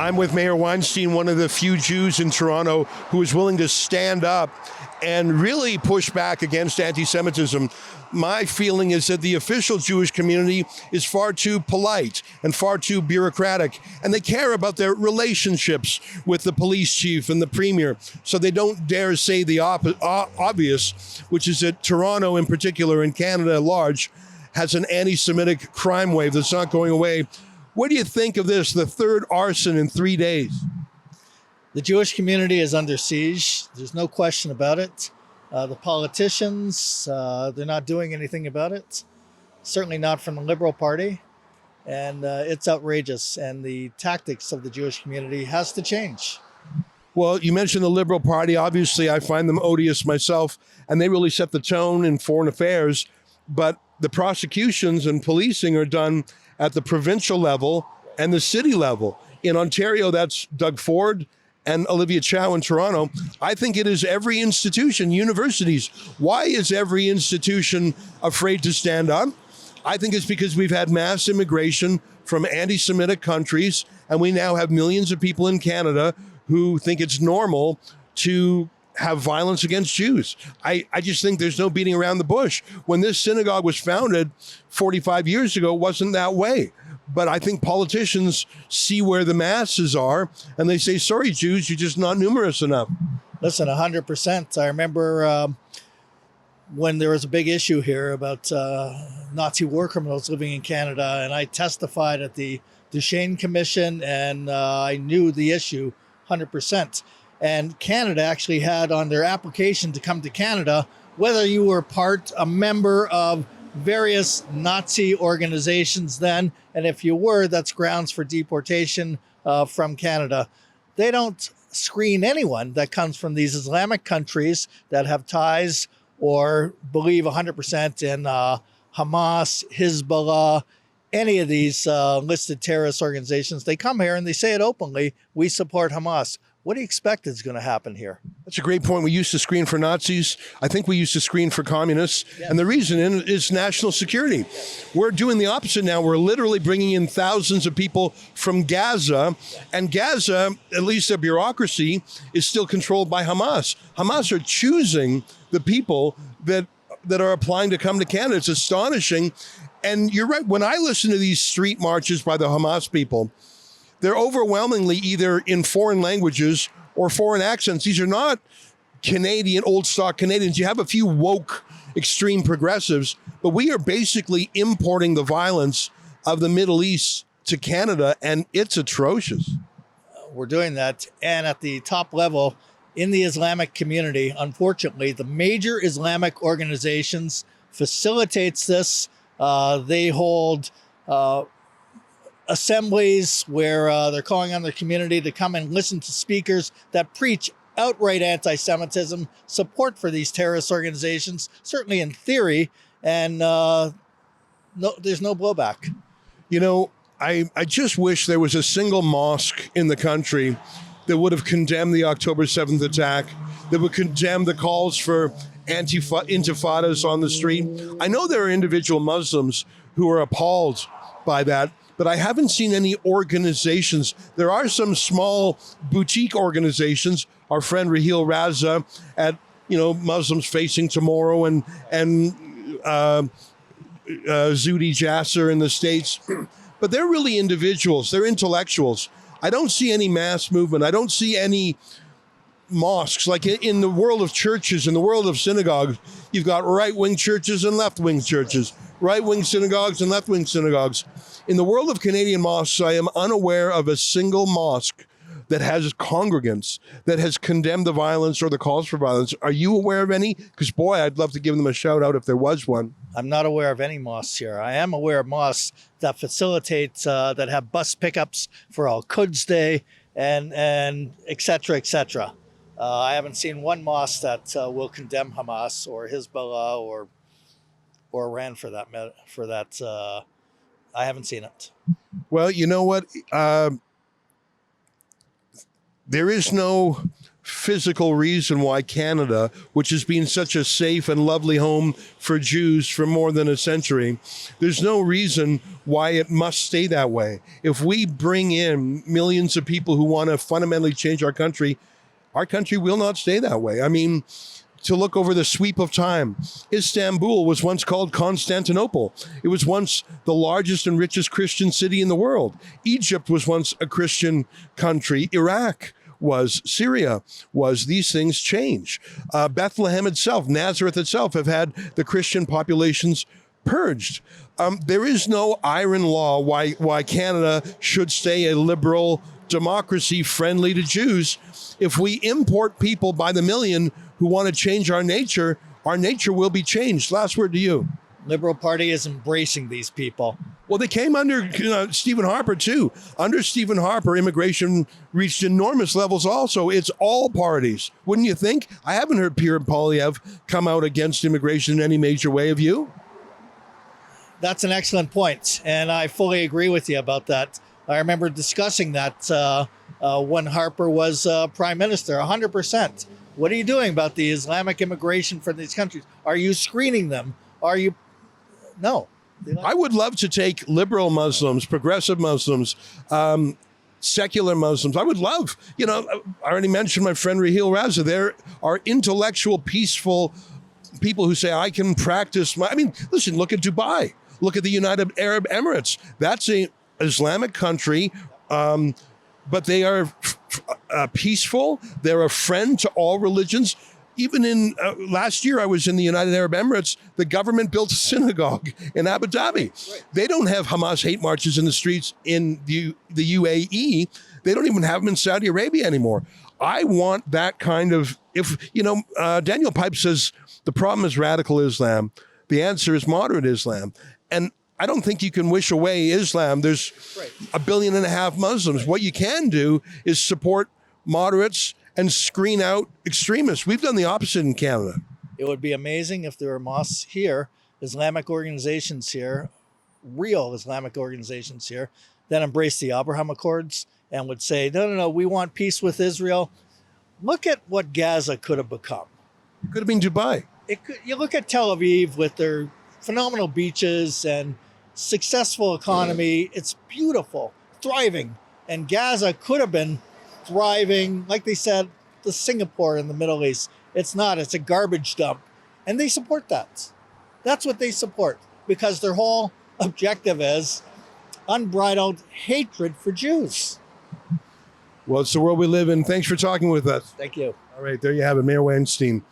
I'm with Meir Weinstein, one of the few Jews in Toronto who is willing to stand up and really push back against anti-Semitism. My feeling is that the official Jewish community is far too polite and far too bureaucratic, and they care about their relationships with the police chief and the premier, so they don't dare say the obvious, which is that Toronto in particular, and Canada at large, has an anti-Semitic crime wave that's not going away. What do you think of this, the third arson in 3 days? The Jewish community is under siege. There's no question about it. The politicians, they're not doing anything about it. Certainly not from the Liberal Party. And it's outrageous. And the tactics of the Jewish community has to change. Well, you mentioned the Liberal Party. Obviously, I find them odious myself, and they really set the tone in foreign affairs. But the prosecutions and policing are done at the provincial level and the city level. In Ontario, that's Doug Ford and Olivia Chow in Toronto. I think it is every institution, universities. Why is every institution afraid to stand up? I think it's because we've had mass immigration from anti-Semitic countries, and we now have millions of people in Canada who think it's normal to have violence against Jews. I just think there's no beating around the bush. When this synagogue was founded 45 years ago, it wasn't that way. But I think politicians see where the masses are, and they say, sorry, Jews, you're just not numerous enough. Listen, 100%. I remember when there was a big issue here about Nazi war criminals living in Canada, and I testified at the Duchesne Commission, and I knew the issue 100%. And Canada actually had on their application to come to Canada, whether you were a member of various Nazi organizations then, and if you were, that's grounds for deportation from Canada. They don't screen anyone that comes from these Islamic countries that have ties or believe 100% in Hamas, Hezbollah, any of these listed terrorist organizations. They come here and they say it openly, we support Hamas. What do you expect is going to happen here? That's a great point. We used to screen for Nazis. I think we used to screen for communists. Yes. And the reason is national security. We're doing the opposite now. We're literally bringing in thousands of people from Gaza. And Gaza, at least their bureaucracy, is still controlled by Hamas. Hamas are choosing the people that are applying to come to Canada. It's astonishing. And you're right. When I listen to these street marches by the Hamas people, they're overwhelmingly either in foreign languages or foreign accents. These are not Canadian, old stock Canadians. You have a few woke, extreme progressives, but we are basically importing the violence of the Middle East to Canada, and it's atrocious. We're doing that. And at the top level, in the Islamic community, unfortunately, the major Islamic organizations facilitates this. They hold assemblies where they're calling on the community to come and listen to speakers that preach outright anti-Semitism, support for these terrorist organizations, certainly in theory, and there's no blowback. You know, I just wish there was a single mosque in the country that would have condemned the October 7th attack, that would condemn the calls for intifadas on the street. I know there are individual Muslims who are appalled by that, but I haven't seen any organizations. There are some small boutique organizations. Our friend Raheel Raza at Muslims Facing Tomorrow and Zudi Jasser in the States, but they're really individuals. They're intellectuals. I don't see any mass movement. I don't see any mosques. Like in the world of churches, in the world of synagogues, you've got right-wing churches and left-wing churches, right-wing synagogues and left-wing synagogues. In the world of Canadian mosques, I am unaware of a single mosque that has congregants that has condemned the violence or the calls for violence. Are you aware of any? Because, boy, I'd love to give them a shout out if there was one. I'm not aware of any mosques here. I am aware of mosques that facilitate, that have bus pickups for Al-Quds Day and et cetera, et cetera. I haven't seen one mosque that will condemn Hamas or Hezbollah or Iran for that. I haven't seen it. Well, you know what? There is no physical reason why Canada, which has been such a safe and lovely home for Jews for more than a century, there's no reason why it must stay that way. If we bring in millions of people who want to fundamentally change our country will not stay that way. I mean, to look over the sweep of time, Istanbul was once called Constantinople. It was once the largest and richest Christian city in the world. Egypt was once a Christian country. Iraq was, Syria was. These things change. Bethlehem itself, Nazareth itself have had the Christian populations purged. There is no iron law why Canada should stay a liberal democracy friendly to Jews. If we import people by the million who want to change our nature will be changed. Last word to you. Liberal Party is embracing these people. Well, they came under Stephen Harper, too. Under Stephen Harper, immigration reached enormous levels also. It's all parties. Wouldn't you think? I haven't heard Pierre Poilievre come out against immigration in any major way. Have you? That's an excellent point, and I fully agree with you about that. I remember discussing that when Harper was prime minister, 100%. What are you doing about the Islamic immigration from these countries? Are you screening them? Are you? No. I would love to take liberal Muslims, progressive Muslims, secular Muslims. I would love, I already mentioned my friend Raheel Raza. There are intellectual, peaceful people who say, I can practice listen, look at Dubai. Look at the United Arab Emirates. That's an Islamic country, but they are peaceful. They're a friend to all religions. Even in last year, I was in the United Arab Emirates. The government built a synagogue in Abu Dhabi. Right. They don't have Hamas hate marches in the streets in the UAE. They don't even have them in Saudi Arabia anymore. I want that kind of, Daniel Pipe says the problem is radical Islam. The answer is moderate Islam. And I don't think you can wish away Islam. There's 1.5 billion Muslims. What you can do is support moderates and screen out extremists. We've done the opposite in Canada. It would be amazing if there were mosques here, Islamic organizations here, real Islamic organizations here, that embrace the Abraham Accords and would say, no, we want peace with Israel. Look at what Gaza could have become. It could have been Dubai. You look at Tel Aviv with their phenomenal beaches and successful economy. It's beautiful, thriving. And Gaza could have been thriving, like they said, the Singapore in the Middle East. It's not. It's a garbage dump. And they support that. That's what they support, because their whole objective is unbridled hatred for Jews. Well, it's the world we live in. Thanks for talking with us. Thank you. All right, there you have it, Meir Weinstein.